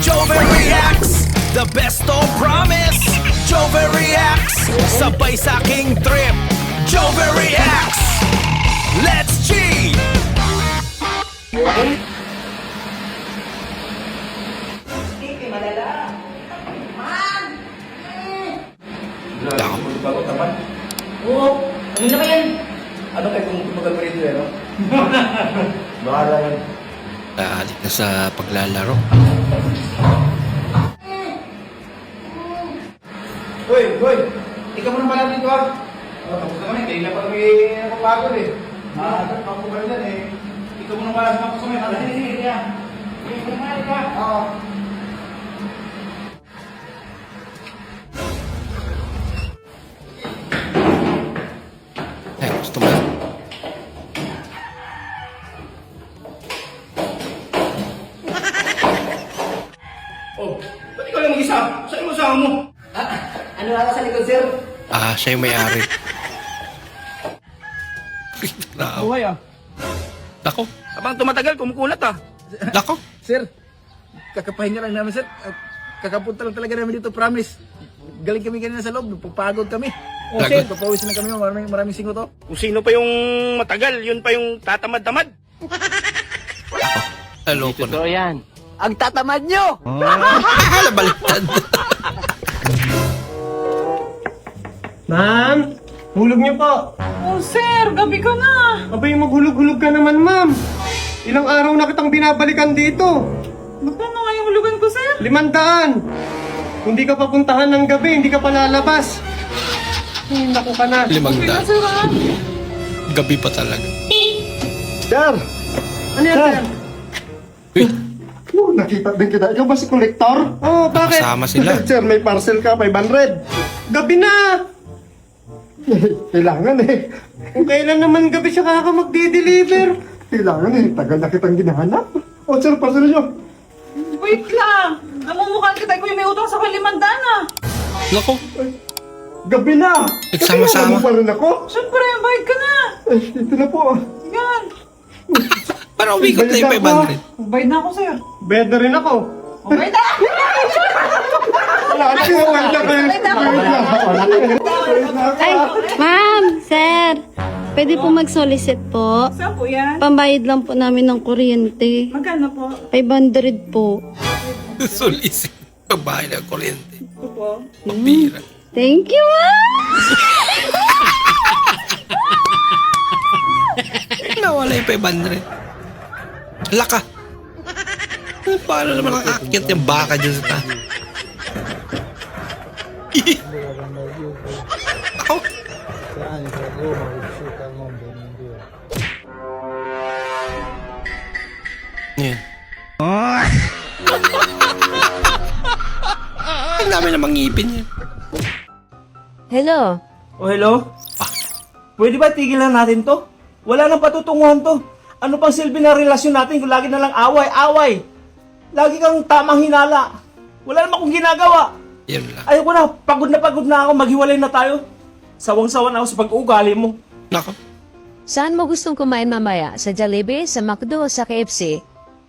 Jover reacts, the best of promise. Jover reacts, sabay sa aking trip. Jover reacts, let's G! Bagot naman. Oo, ano na ba yan? Ano kayo kung tumagal pa rin no? Bahala yan. Alik na sa paglalaro. Hoy! Ikaw mo nang pala dito ha? Tapos na kami, kailan pa kami napapagod eh. Ako ba rin eh. Ikaw mo nang pala sa mga kusumay. Oo. Ay, gusto mo yan? Oh, ba't ikaw lang mag-isa? Saan mo sama mo? Ano ako sa likod, sir? Siya yung may-ari. Buhay ah. Lako, Abang tumatagal, kumukulat ah. lako. Sir, kakapahinga lang namin sir. Kakapunta lang talaga namin dito, promise. Galing kami kanina sa loob, pagpagod kami. O, sir. Papawisin na kami, maraming singo to. Kung sino pa yung matagal, yun pa yung tatamad-tamad. Hello ko na. yan. Ang tatamad nyo! Nabaliktad. Ma'am, hulog niyo po. Oh, sir, gabi ka na. Abay, maghulog-hulog ka naman, ma'am. Ilang araw na kitang binabalikan dito. Magkano nga yung hulugan ko, sir? 500. Kung di ka papuntahan ng gabi, hindi ka pa lalabas. Ay, naku ka na. 500. Sir, ah. Gabi pa talaga. Sir! Ano yan, sir? Uy, Oh, nakita din kita. Ikaw ba si kolektor? Oh, bakit? kasama sila. Sir, may parcel ka, 500. Gabi na! Kailangan eh. Kung kailan naman gabi siya kaka magdi-deliver. Kailangan eh. Tagal na kitang ginahanap. Oh, sir, parcel nyo. Wait lang. Namumukhaan kita ko yung may utang sa kalimandana. lako. Gabi na! Nagsama-sama. Kailangan mo pa rin ako. Siyempre, bayad ka na. Eh, ito na po. Yan. Parang umikot na yung 500. Bayad na ako, sir. Bayad na rin ako. Oh, bayad na! Wala ka siya. Wala ka. Ay, ma'am, sir. Pwede po mag-solicit po. Saan po yan? Pambayad lang po namin ng kuryente. Magkano po? 500 po. Solicit. Pagbahay ng kuryente. Ito po. Pambira. Thank you, ma'am! Nawala yung 500. Laka. Paano naman nakakakit yung baka dyan sa taas? Ako? Yan. Ang dami namang ngipin yan. Hello? Oh, hello? Pwede ba tigilan natin to? Wala nang patutunguhan to. Ano pang silbi na relasyon natin kung lagi na lang away? Lagi kang tamang hinala. Wala naman akong ginagawa. Yan lang. Ayoko na pagod na ako, maghiwalay na tayo. Sawang-sawa na ako sa pag-uugali mo. Nako. Saan mo gustong kumain mamaya? Sa Jollibee, sa McDo, sa KFC?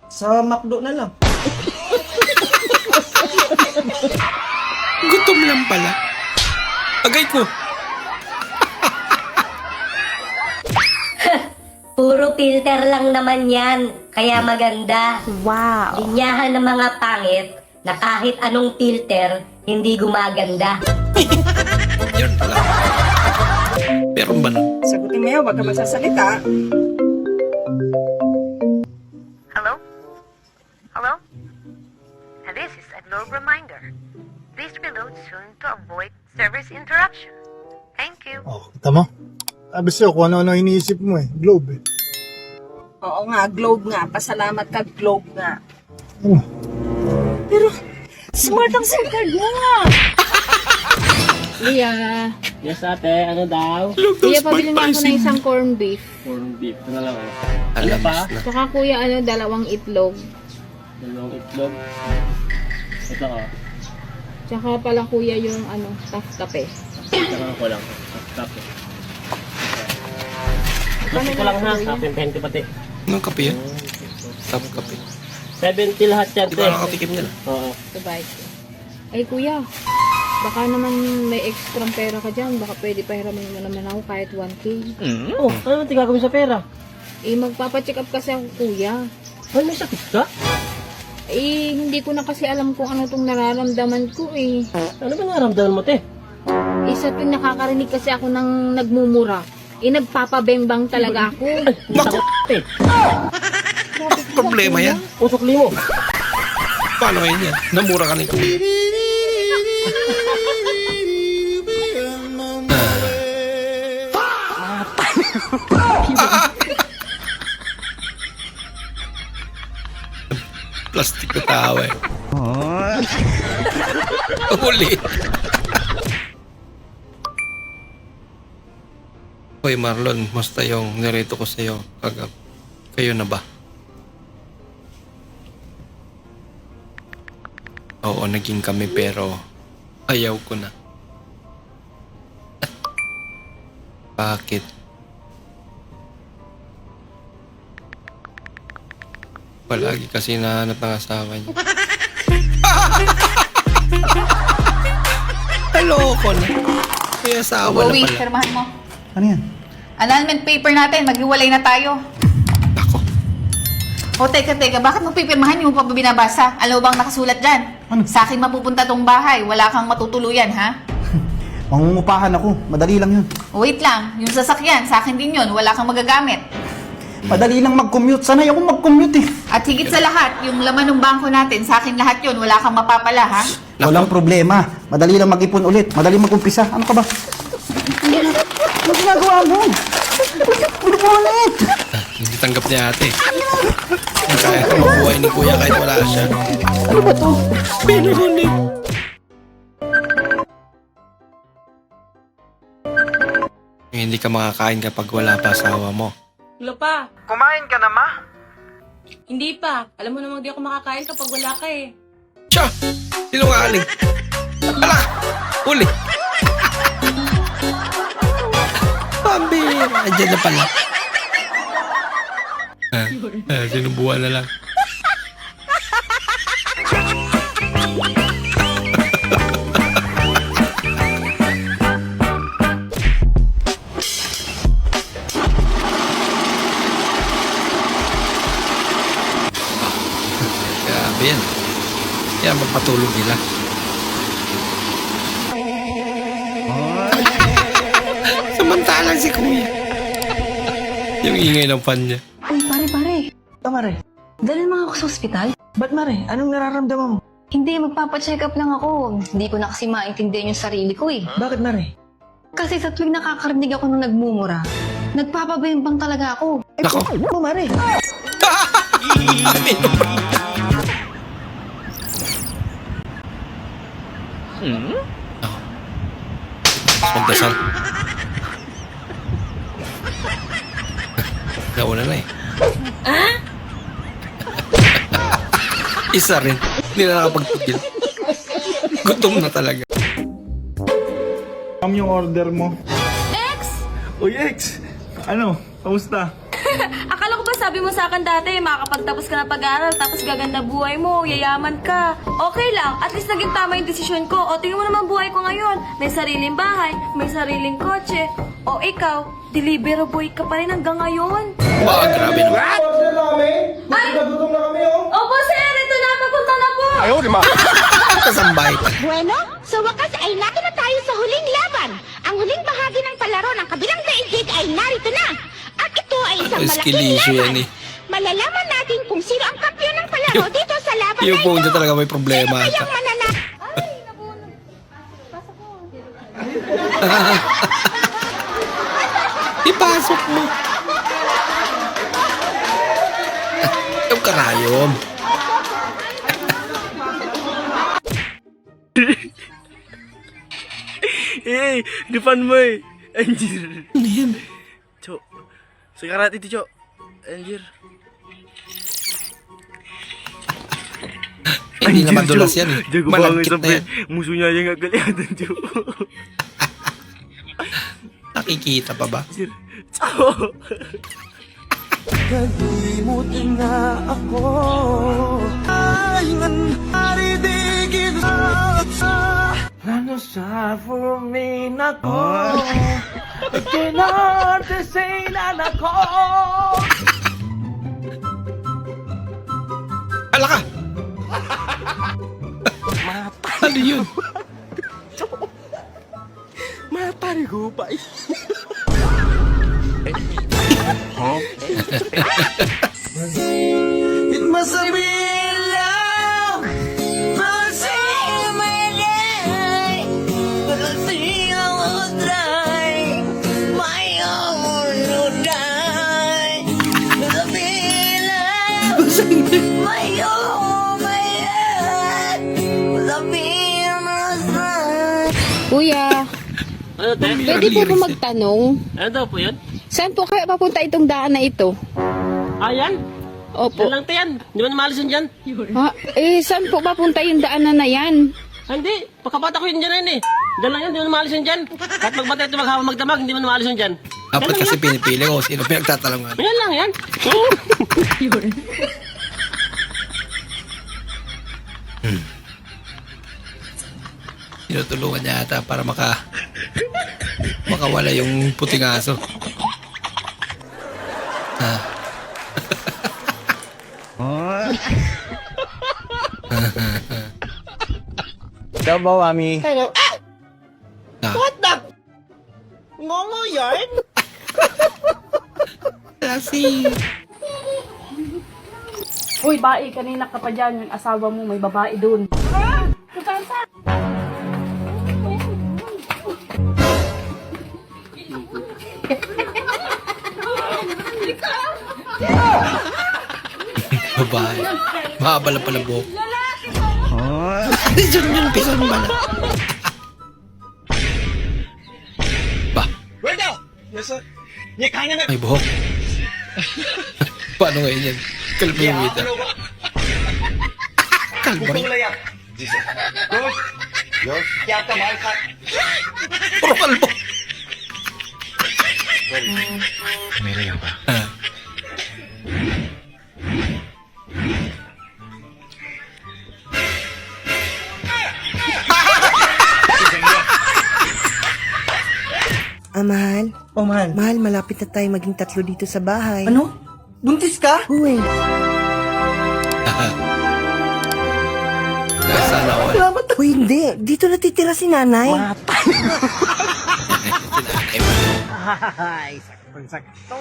Sa McDo na lang. Gutom lang pala. Agay ko. Puro filter lang naman yan, kaya maganda. Wow! Linyahan ng mga pangit na kahit anong filter, hindi gumaganda. Yun lang. Meron ba nun? Sagutin mo yun, wag ka magsasalita. Hello? Hello? And this is a Globe reminder. Please reload soon to avoid service interruption. Thank you. Oh, kita mo? Sabi sa'yo kung ano-ano iniisip mo eh. Globe eh. Oo nga, Globe nga. Pasalamat ka, Globe nga. Oh. Pero, smart ang SIM card mo nga. Kuya. Yes, ate. Ano daw? Kuya, pabili na ako ng isang corned beef. Corned beef. Ito na lang. Alam na. Tsaka kuya, 2 itlog. Dalawang itlog. Ito ko. Tsaka pala kuya yung tafe. Ito ko lang. Tapos. Kasi ko lang ha. Tapos 20 pati. Anong kape yan? Top kape. 70 lahat yan. Di ba nakatikim nila? Oo. bike. Ay kuya, baka naman may extra pera ka dyan. Baka pwede pahiramin mo naman ako kahit 1K. Oh, ano natin gagawin sa pera? Eh, magpapacheck up kasi ako kuya. Ay, may sakit ka? Eh, hindi ko na kasi alam kung ano tong nararamdaman ko eh. Ano ba naramdaman mo, te? Isa tuwing nakakarinig kasi ako ng nagmumura. Eh, nagpapabembang talaga ako. Naku! Te, Problema yan. usok limo. Paano ngayon yan? Namura ka ni Kuya. Plastic na tawa eh. Ulit. Hoy Marlon, musta yung nirito ko sa'yo kagab? Kayo na ba? Oo, naging kami pero ayaw ko na. Bakit? Palagi kasi nahanap ng asawa niya. Heloko na. May asawa na Bowie, pala. firmahan mo. Ano yan? Annulment paper natin, maghiwalay na tayo. Ako. O teka, bakit mo pipirmahan yung pa ba binabasa? Alam mo bang nakasulat dyan? Ano? Sa akin mapupunta tong bahay, wala kang matutuluyan, ha? Mangungupahan ako. Madali lang yun. Wait lang, yung sasakyan, sa akin din yun, wala kang magagamit. Madali lang mag-commute. Sanay ako mag-commute eh. At higit sa lahat, yung laman ng bangko natin, sa akin lahat yun, wala kang mapapala, ha? Walang problema. Madali lang mag-ipon ulit. Madali mag-umpisa. Ano ka ba? Ano ginagawa mo? Ano po ulit? Hindi tanggap niya ate. Hindi kaya ito mabuhay ni Kuya kahit wala siya. Ano ba to? Pinuhunin. Hindi ka makakain kapag wala pa asawa mo. Wala pa. Kumain ka na, ma? Hindi pa. Alam mo namang di ako makakain kapag wala ka eh. Siya! Sinungaling! Ala! Uli! Pambira! Andiyan na pala. Sinubuhan na lang. Grabe yan. Kaya magpatulog nila. Samantalang si Kuya. Yung ingay ng fan niya. Uy, pare. Oh, Mare. Dalhin mo ako sa ospital? Ba't, Mare? Anong nararamdaman mo? Hindi, magpapacheck up lang ako. Hindi ko na kasi maintindihan yung sarili ko eh. Bakit, Mare? Kasi sa tuwing nakakarinig ako ng nagmumura, nagpapabembang talaga ako. Nako. Oh, Mare. Magdasal. Nauna na eh. Isa rin. Hindi na nakapagpugil. Gutom na talaga. Yung order mo. Ex! Uy, Ex! Ano? Kamusta? Akala ko ba sabi mo sa akin dati, makakapagtapos ka na pag-aaral, tapos gaganda buhay mo, yayaman ka. Okay lang, at least naging tama yung desisyon ko. O tingnan mo naman buhay ko ngayon. May sariling bahay, may sariling kotse. O ikaw, delivery boy ka pa rin hanggang ngayon. Wow, grabe naman. Order na kami? Gutom na kami, oh. Opo sir, ito na, papunta na po. Kasambay. Bueno, sa wakas ay nato na tayo sa huling laban. Ang huling bahagi ng palaro ng kabilang daigdig ay narito na. At ito ay isang malaking Eskalisyo laban. yan eh. Malalaman natin kung sino ang kampiyon ng palaro dito sa laban Yung na phone niya ito. talaga may problema Sino ata. kayang mananalo? Ipasok mo. Yung karayom. Di fan mo eh. Anjir. Ano yan? Cok. Sekarat itu, Cok. Anjir. Hindi naman dulas yan eh. Jago Malagkit banget na yan. sampai musuhnya aja nggak kelihatan, Cok. Nakikita pa ba? Anjir. Cok. Kalimutin na ako. Ay, nanari di Suffer me nako. Kinartesin nako. Ala ka! Ano yun? Matarigupay. It must have been love. Must have been love. But I think I will try. My own will die. Must have been love. My own, my head. Must have been love. Kuya, Ano, te? pwede po ba magtanong? Ano daw po yun? Saan po kaya papunta itong daan na ito? Ayan. Opo. Yan lang, te, yan. Di ba namaalis yun dyan? Ha? Saan po papunta yung daanan na yan? Hindi. Pagkabata ko yun dyan eh. Diyan lang yan. Di ba namaalis yun dyan? Kahit magbata ito maghapon magdamag, hindi mo namaalis yun dyan. Dapat kasi pinipili ko sino pinagtatalungan. Yan lang yan. Tinutulungan niya ata para makawala yung puting aso. Ah. Hello, Mami. Hello. Ah. What the? Ngongo yarn? Kasi... Uy, bae, kanina ka pa dyan. Yung asawa mo, may babae dun. Babae. Mahaba lang pala buhok. Diyan yun, pisan ba na? Ba? Yes, sir. May buhok. Paano ngayon yan? Kalbo yung wita. Kalbo rin. Puro kalbo. Ah. Mahal. Oh, mahal. Mahal, malapit na tayo maging 3 dito sa bahay. Ano? Buntis ka? Uy. Sana all. Salamat. Uy, hindi. Dito natitira si nanay. Ay, sakto.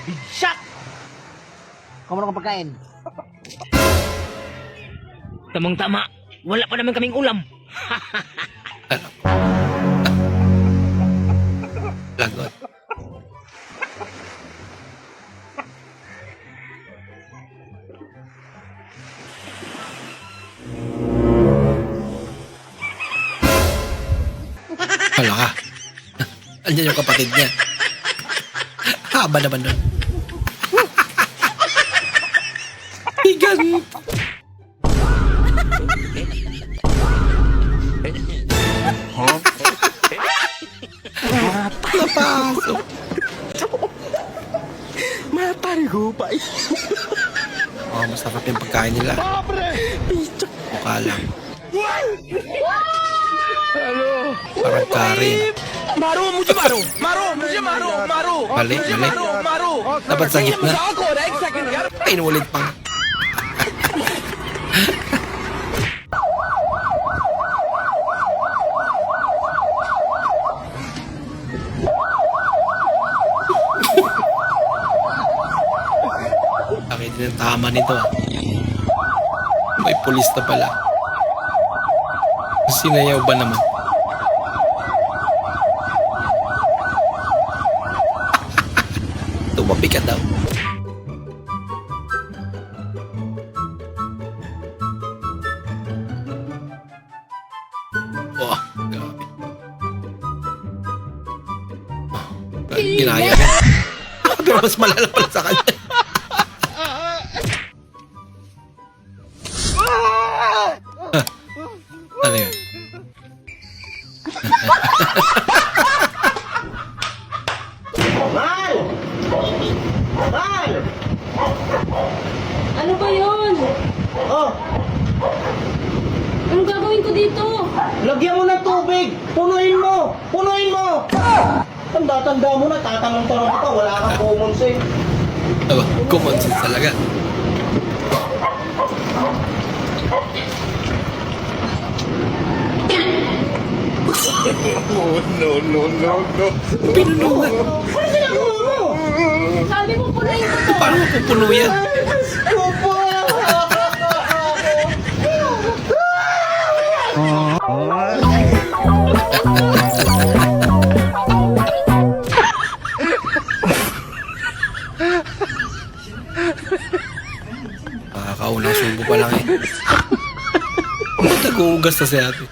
Big shot! Kumano kang pagkain? Tamang-tama, wala pa naman kaming ulam. Lagot. Wala ka. Andiyan yung kapatid niya. Haba naman nun. Higan. Napasok. Matarigupay. Oh, masarap yung pagkain nila. Mukha lang. Parang karin. Maro, maro. Mali. Dapat sa gitna. Ay, inulit pang. Bakit din ang tama nito? May pulis na pala. Sinayaw ba naman? Tumabi ka daw. Wah, grabe. Ginaya niya. Pero mas malala pala sa kanya. Ano yun? Ano ba yun? Oh, Anong gagawin ko dito. Lagyan mo ng tubig! Punuin mo! Punuin mo! Tanda-tanda mo na, tatanong-tanong ka, wala kang common sense. Aba, common sense talaga. Pinunungan. Ano ginagawa mo? Sabi mo punuin ko to. Paano mo pupuno yan? Nakakaunang subo pa lang eh. Ba't nag-uugas na si ate?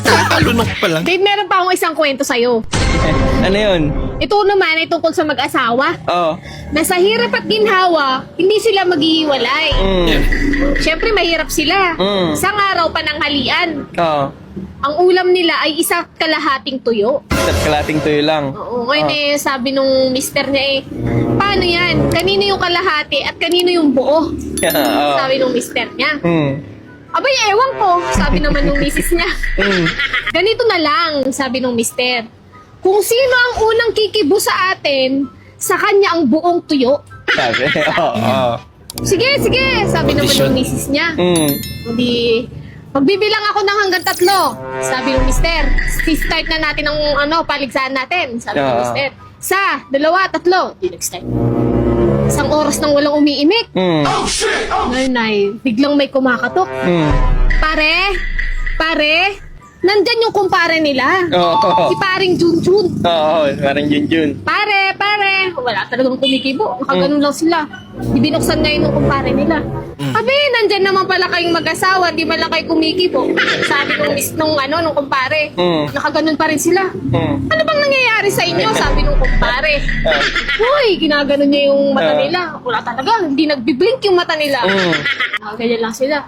Nakalunok pa lang. Dave, meron pa akong isang kwento sa'yo. Ano yun? Ito naman ay tungkol sa mag-asawa. Oo. Na sa hirap at ginhawa, hindi sila maghihiwalay. Yan. Siyempre, mahirap sila. Isang araw pa ng halian. Oo. Ang ulam nila ay isa kalahating tuyo. Sa kalating tuyo lang. Oo, ngayon eh, sabi nung mister niya eh, paano yan? Kanino yung kalahati at kanino yung buo? Oo. Sabi nung mister niya. Hmm. Abay, ewan ko, sabi naman nung misis niya. Ganito na lang, sabi nung mister. Kung sino ang unang kikibo sa atin, sa kanya ang buong tuyo. Sabi, oo. Sige, sige, sabi naman Condition. nung misis niya. Hmm. Hindi, magbibilang ako ng hanggang 3, sabi ng mister. Si-start na natin ang paligsahan natin, sabi ng Oo. mister. 1, 2, 3, di nag-start. Isang oras nang walang umiimik. Ngayon ay, biglang may kumakatok. Pare, nandyan yung kumpare nila. Oo. Si paring Junjun. Oo, parang Junjun. Pare, wala talagang kumikibo. Nakaganon lang sila. Di binuksan ngayon ng kumpare nila. Abi, nandyan naman pala kayong mag-asawa, di pala kayo kumikibo. Sabi nung kumpare. Nakaganon pa rin sila. Ano bang nangyayari sa inyo? Sabi nung kumpare. Uy, ginaganon niya yung mata nila. Wala talaga, hindi nagbiblink yung mata nila. Ganyan lang sila.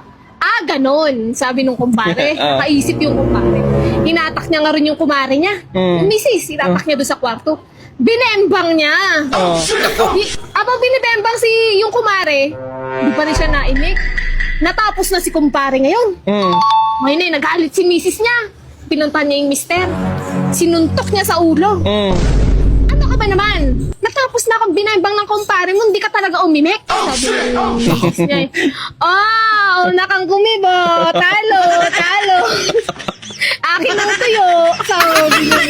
Ganon, sabi nung kumpare. Nakaisip yung kumpare. Hinatak niya nga rin yung kumare niya. Yung misis, hinatak niya doon sa kwarto. Binembang niya. Abang binibembang yung kumare, di pa rin siya naimik. Natapos na si kumpare ngayon. Ngayon eh, nagalit si misis niya. Pinunta niya yung mister. Sinuntok niya sa ulo. Ano ka ba naman? Natapos na akong binembang ng kumpare mo, hindi ka talaga umimik. Sabi ng misis niya eh. Una kang gumibo. Talo. Akin ang tuyo. Sabi niya.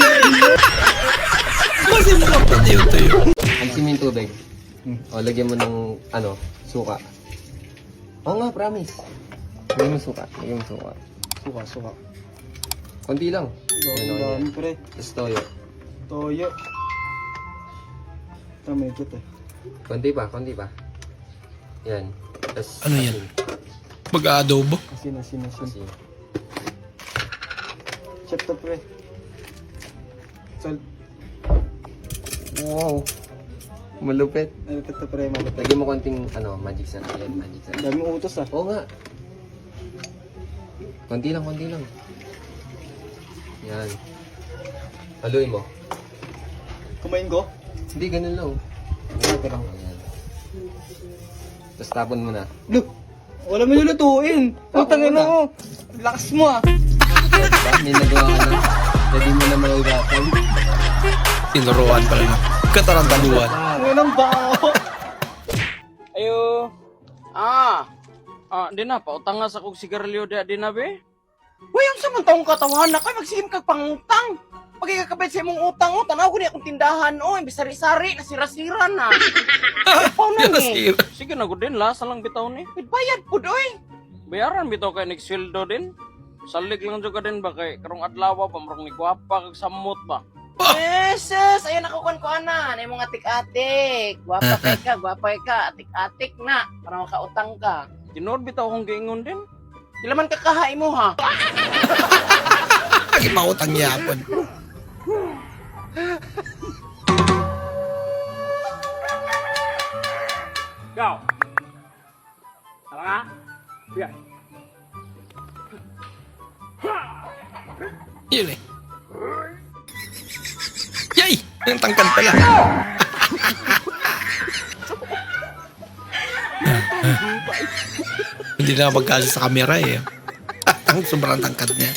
Mas important yung tuyo. Alisin mo yung tubig. O, lagyan mo ng, suka. Oo nga, promise. Lagyan mo suka. Suka. Konti lang. Yan. Pre, Tapos toyo. toyo. Tama yung kita. Konti pa. Yan. Tapos, Ano yan? Mag-aadobo? Asin. asin. Chef to, pre. Salt. Wow. Malupit. Malapit to, pre. Malapit. Lagyan mo konting, magic sarap. Yan, magic sarap. Dami mong utos, ah. Oo nga. Konti lang. Yan. Haluin mo. Kumain ko? Hindi, ganun lang. Ayan. Tapos tapon mo na. Look! Wala mo lulutuin. Putang ina mo. Lakas mo, ah. Diba? May nagawa ka na. Pwede mo na maugatan. Tinuruan pala na. Katarantaluan. Ngayon ba ako? Ayo. Di na, pautang nga sa kong sigarilyo di na, be. Uy, ang samantang katawan na kayo. Magsigim kag pangutang. Pagkakabit sa imong utang, tanaw ko niya akong tindahan, imbis sari-sari, nasira-sira na. Paano Nasira. Sige na, din, lasa lang bitaw ni. Bayad po, doy. Bayaran bitaw kay negsweldo din. Salig lang juga din ba kay karong adlaw pa marong ni gwapa kag samot pa. Yes, ayun ako kuan-kuanan, ay mga atik-atik. Gwapa ka, atik-atik na, para makautang ka. Tinod bitaw kong giingon din. Ilaman ka kahain mo, ha? Lagi mautang yapon. Go. Tara nga. Yan. Yun eh. Yay! Ang tangkad pala. Hindi na magkasya sa camera eh. Ang sobrang tangkad niya.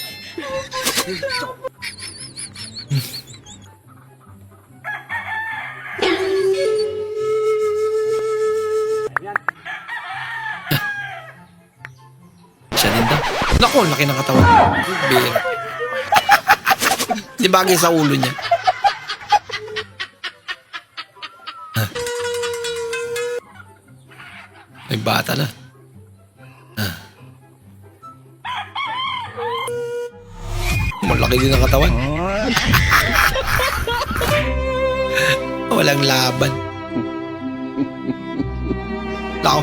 Siya din daw. Naku, laki ng katawan. Bira. Di bagay sa ulo niya. May bata na. Malaki din ang katawan. Walang laban. Tao.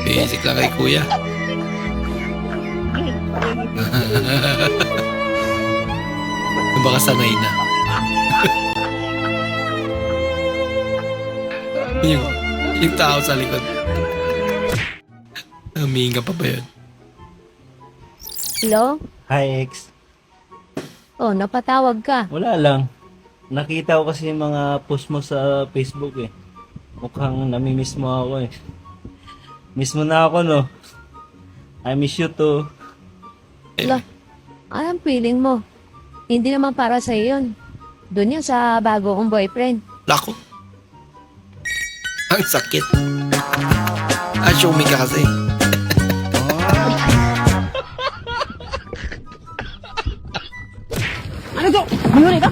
Basic lang kay kuya. Baka sanay na. yung tao sa likod. Huminga pa ba yun? Hello? Hi, ex. Oh, napatawag ka. Wala lang. Nakita ko kasi yung mga post mo sa Facebook eh. Mukhang namimiss mo ako eh. Miss mo na ako, no? I miss you too. Hello? Anong feeling mo? Hindi naman para sa yun. Doon yun sa bago kong boyfriend. Lako. Ang sakit. Assuming ka kasi. Ano to? Huli ka?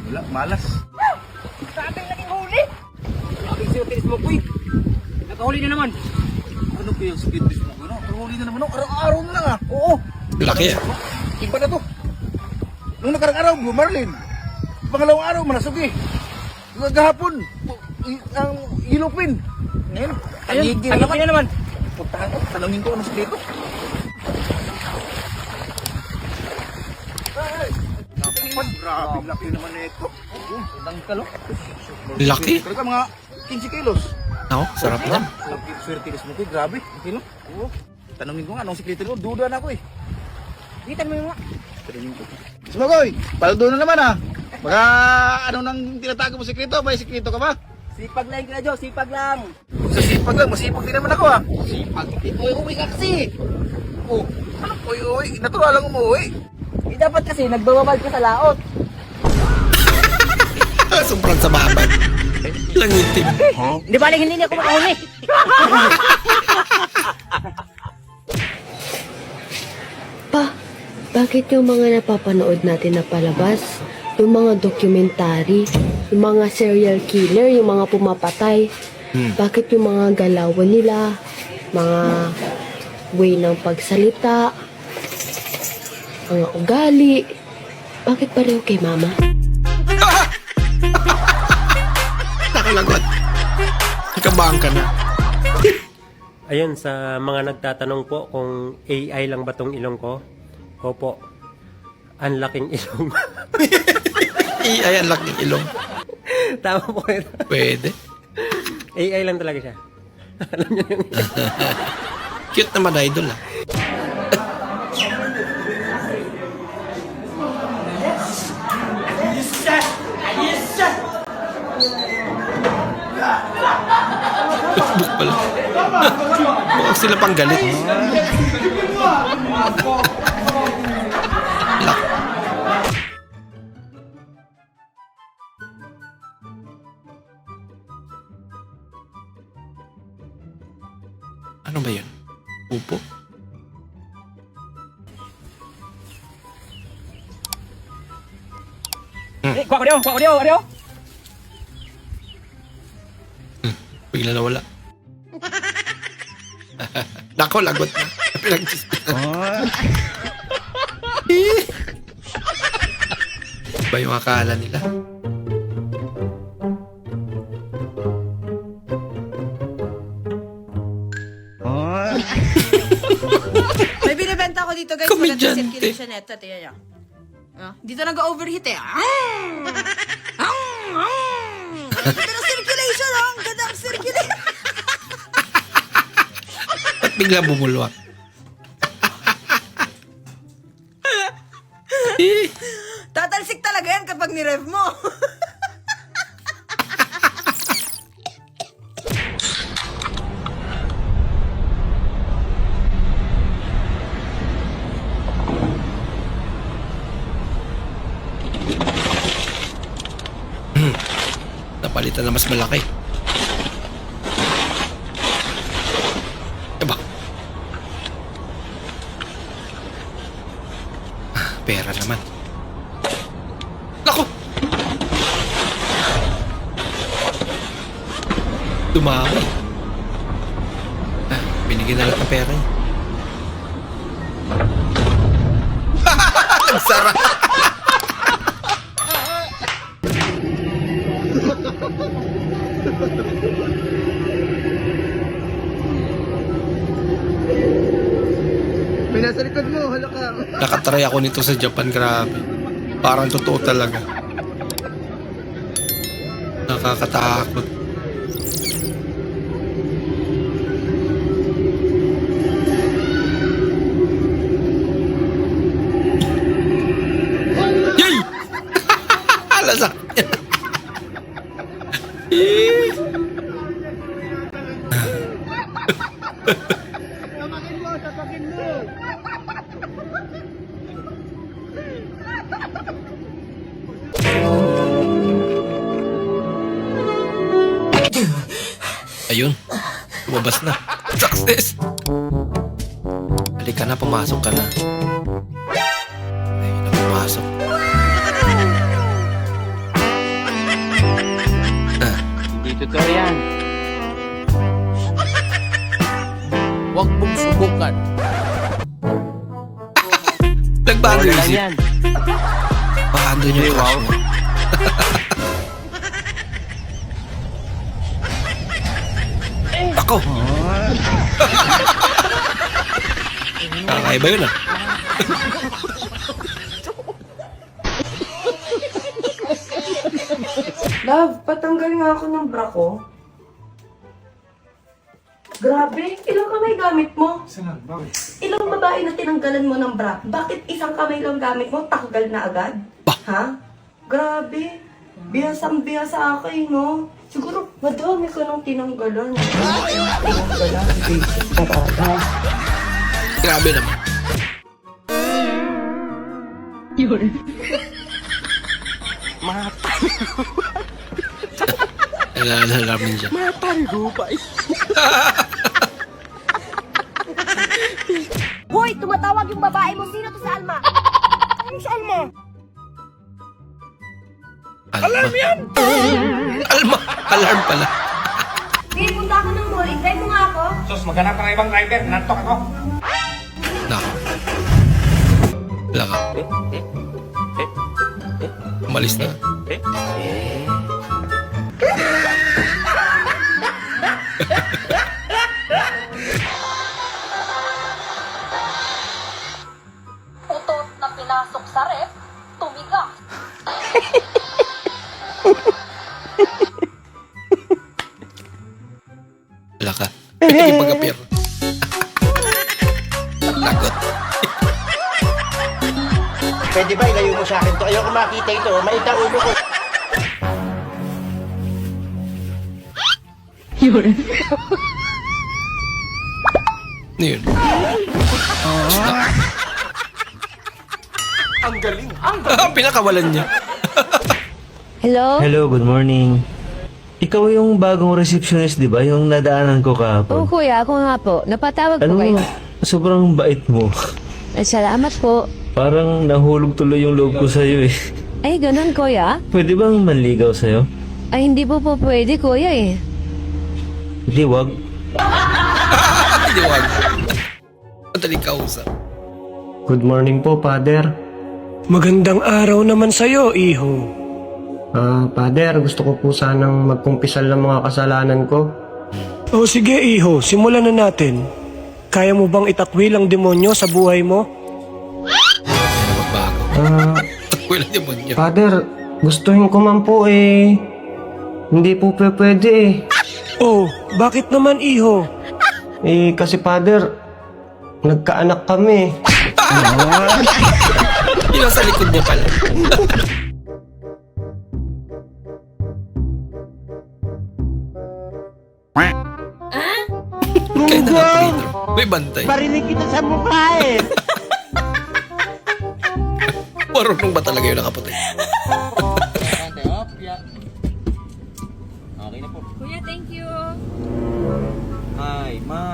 Wala, malas. Sabi naging huli! Sabi sa'yo, tinis mo, Puy. Nakahuli na naman. Ano po yung speed fish mo? Ano? Huli na naman. Araw-araw na lang ah. Oo. Laki ah. Iba na to. Nung nakarang araw, bumarlin. Pangalawang araw, manasugi. Gahapon, ang ilupin. Ngayon, Ayun, na naman. Puntahan ko, tanongin ko ano sa dito. Grabe, laki naman na ito. Tangkalo. Laki? Talaga mga 15 kilos. Ako, sarap na. Swerte mo ko, grabe. Kilo. Oo. Tanongin ko nga, anong sikreto mo? Duda na ako eh. Bitan mo yung mga. Tanongin ko. Sumagoy, paldo na naman ah. Baka ano nang tinatago mo sikreto? May sikreto ka ba? Sipag lang kina Jo, sipag lang. Sa sipag lang, masipag din naman ako ah. Sipag? Uy, ka kasi. Oh, ano uy, natural lang umuwi. Eh, dapat kasi nagbababal ka sa laot. Sobrang sa babad. Langitim. Di ba hindi niya ako makahuli? Pa, bakit yung mga napapanood natin na palabas, yung mga documentary, yung mga serial killer, yung mga pumapatay, bakit yung mga galawan nila, mga way ng pagsalita, mga ugali, bakit pareho kay mama? Nakalagot. Ikabahan ka na. Ayun, sa mga nagtatanong po kung AI lang ba tong ilong ko? Opo. Ang laking ilong. AI ang laking ilong. Tama po ito. Pwede. AI lang talaga siya. Alam niyo yung... Cute naman idol ah. Facebook pala. Mukhang sila pang galit. Lak. Ano ba yun? Upo? Kuha ko diyo. Bigla na wala. Nako, lagot na. Pinag-chismisan. Ba yung akala nila? May binibenta ko dito guys. Maganda circulation ito. Tingnan nyo. Dito nag-overheat eh. Ganda ng circulation oh. Ganda ng circulation. Ba't bigla bumulwak? Tatalsik talaga yan kapag ni-rev mo. Palitan na mas malaki. Diba? Pera naman. Naku! Dumami. Binigyan na lang ang pera niya. Ang sarap! May nasa likod mo, hala ka. Nakatry ako nito sa Japan, grabe. Parang totoo talaga. Nakakatakot. Yay! Alasa! Ayun, lumabas na. Success! Halika na, pumasok ka na. Ayun na, pumasok. Hindi totoo yan. Huwag mong subukan. Nagbago Wala isip. yan. Baka andun yung crush mo. Ako! Kakaiba yun ah. Love, patanggal nga ako ng bra ko. Grabe, ilang kamay gamit mo? Ilang babae na tinanggalan mo ng bra? Bakit isang kamay lang gamit mo, takgal na agad? Ha? Grabe, bihasang-bihasa akin, no? Siguro, madami ka nang tinanggalan. Tinanggalan, Grabe naman. Yun. Nalalaman siya. Hoy, tumatawag yung babae mo. Sino to sa Alma? Anong sa Alma? Alarm yan! Alma! Alarm pala. Sige, punta ako ng mall. I-drive mo nga ako. Sus, maghanap ka ng ibang driver. Nantok ako. Nako. Wala ka. Umalis na. Utot na pinasok sa ref, tumigas. Wala ka. Ipag-appear. Lagot. Pwede ba ilayo mo sa akin to? Ayoko makita ito. Maita ulo ko. Yun. Yun. Ang galing. Pinakawalan niya. Hello? Hello, good morning. Ikaw yung bagong receptionist, di ba? Yung nadaanan ko Oo, kahapon. kuya, ako nga po. Napatawag Ano, po kayo. sobrang bait mo. Ay, salamat po. Parang nahulog tuloy yung loob ko sa'yo eh. Ay, ganun, kuya? Pwede bang manligaw sa'yo? Ay, hindi po pwede, kuya eh. Hindi, wag. Hindi wag. Madaling kausap. Good morning po, Father. Magandang araw naman sa'yo, iho. Father, gusto ko po sanang magkumpisal ng mga kasalanan ko. O sige, iho, simulan na natin. Kaya mo bang itakwil ang demonyo sa buhay mo? Wala demonyo. Father, gustuhin ko man po eh. Hindi po pwede eh. Oh, bakit naman, iho? Eh, kasi Father, nagkaanak kami. Yung nasa likod niya pala. Kaya na may bantay. Parinig kita sa mukha eh. Marunong ba talaga yung nakaputi?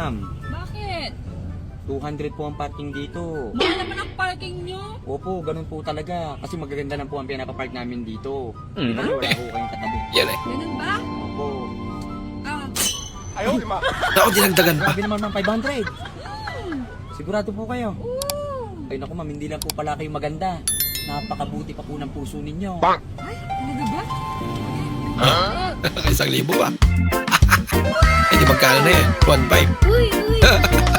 ma'am. Bakit? 200 po ang parking dito. Mahal naman ang parking nyo. Opo, ganun po talaga. Kasi magaganda lang po ang pinaka-park namin dito. Di ba wala po kayong katabi? Yan eh. Ganun ba? Opo. Ah. Ako dinagdagan pa. Grabe naman ma'am, 500. Sigurado po kayo? Ay naku ma'am, hindi lang po pala kayo maganda. Napakabuti pa po ng puso ninyo. Ay, talaga ba? Isang libo ba? Eh, di magkano na yan? 1.5. Uy, 1,000.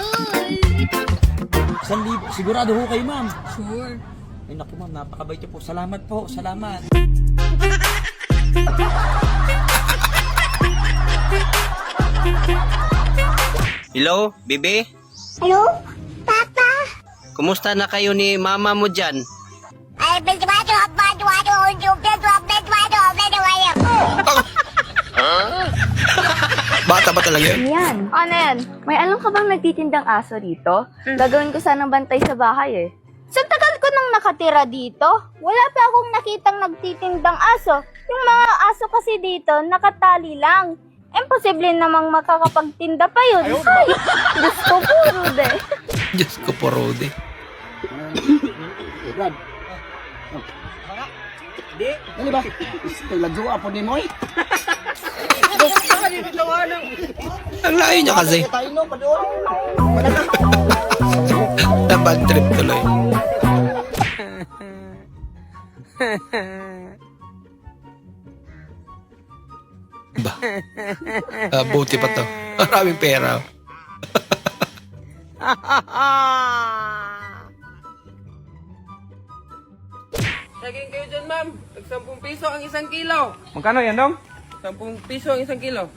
Sigurado ho kayo ma'am. Sure. Ay naku ma'am, napakabait niyo po. Salamat po, salamat. Hello, bebe? Hello? Papa? Kumusta na kayo ni mama mo dyan? Ay, Bata ba talaga yun? Yan. Ano yan? May alam ka bang nagtitindang aso dito? Gagawin ko sanang bantay sa bahay eh. Sa tagal ko nang nakatira dito, wala pa akong nakitang nagtitindang aso. Yung mga aso kasi dito, nakatali lang. Imposible namang makakapagtinda pa yun. Ay, Diyos ko po, Rude. Diyos ko po, Rode. Ano ba? Lagyo po ni Moy. Ang layo niya kasi. Na bad trip tuloy. Ba? Buti pa to. Maraming pera. Saging kayo dyan, ma'am. Tag 10 piso ang 1 kilo. Magkano yan, Dong? 10 piso ang 1 kilo.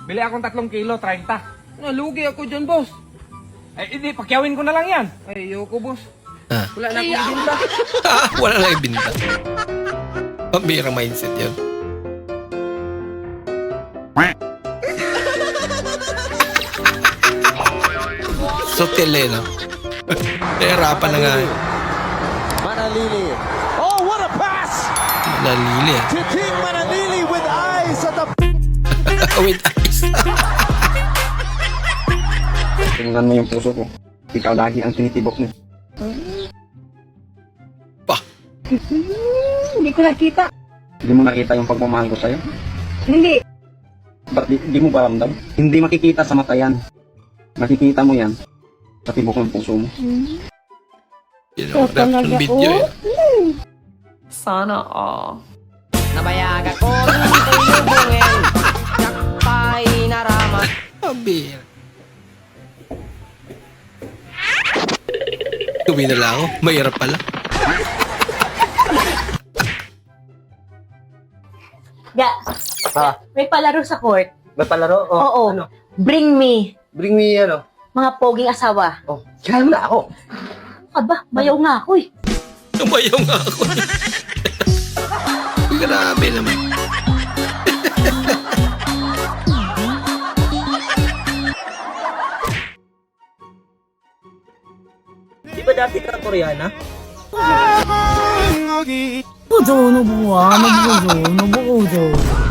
Bili akong 3 kilo, 30. Nalugi ako dyan, boss. Ay, hindi, pakyawin ko na lang yan. Ay, ayoko, boss. Ah. Wala na akong ibinta. Wala lang ibinta. Pambirang mindset yun. Sutil eh, no? Nahirapan na nga. Manalili. Oh, what a pass! Manalili eh. To King Manalili with eyes at the... With eyes. Tingnan mo yung puso ko. Ikaw lagi ang tinitibok niya. Hindi ko nakita. Hindi mo nakita yung pagmamahal ko sa'yo? Hindi. Ba't di mo ba ramdam? Hindi makikita sa mata yan. Makikita mo yan sa tibok ng puso mo. Reaction video eh. Sana all. Nabayaga ko, hindi ko lubungin. Yakpay naraman. Pambira. Uwi na lang ako. Mahirap pala. Ya. May palaro sa court. May palaro? Oh, Oo. Ano? Bring me. Bring me ano? Mga poging asawa. Oh, kaya mo na ako. Aba, bayaw nga ako eh. Tumayaw nga ako. Grabe naman. Di ba dati ka Koreana?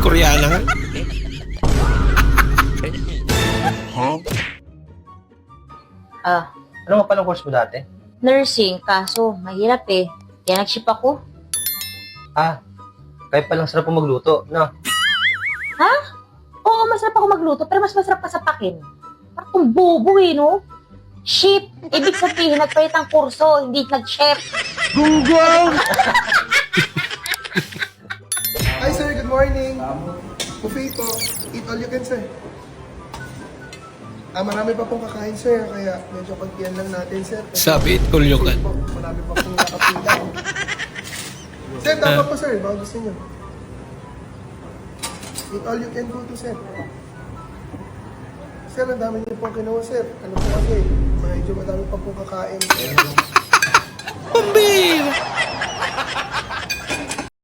Koreana nga. Ano nga palang course mo dati? Nursing, kaso mahirap eh. Kaya nag-ship ako. Kaya palang sarap mo magluto, no? Ha? Oo, masarap ako magluto, pero mas masarap ka sa pakin. Parang kung bobo eh, no? Ship. Ibig sabihin, nagpalit ang kurso, hindi nag-chef. Gunggong! Hi sir, good morning. Buffet po. Eat all you can, sir. Marami pa pong kakain, sir. Kaya medyo kontian lang natin, sir. Sabi, kulyokan. Marami pa pong nakapila. Sir, tama po, sir. Baka gusto nyo. Eat all you can go to, sir. Sir, ang dami niyo pong kinuha, sir. Ano po kasi, medyo madami pa pong kakain. Pambira!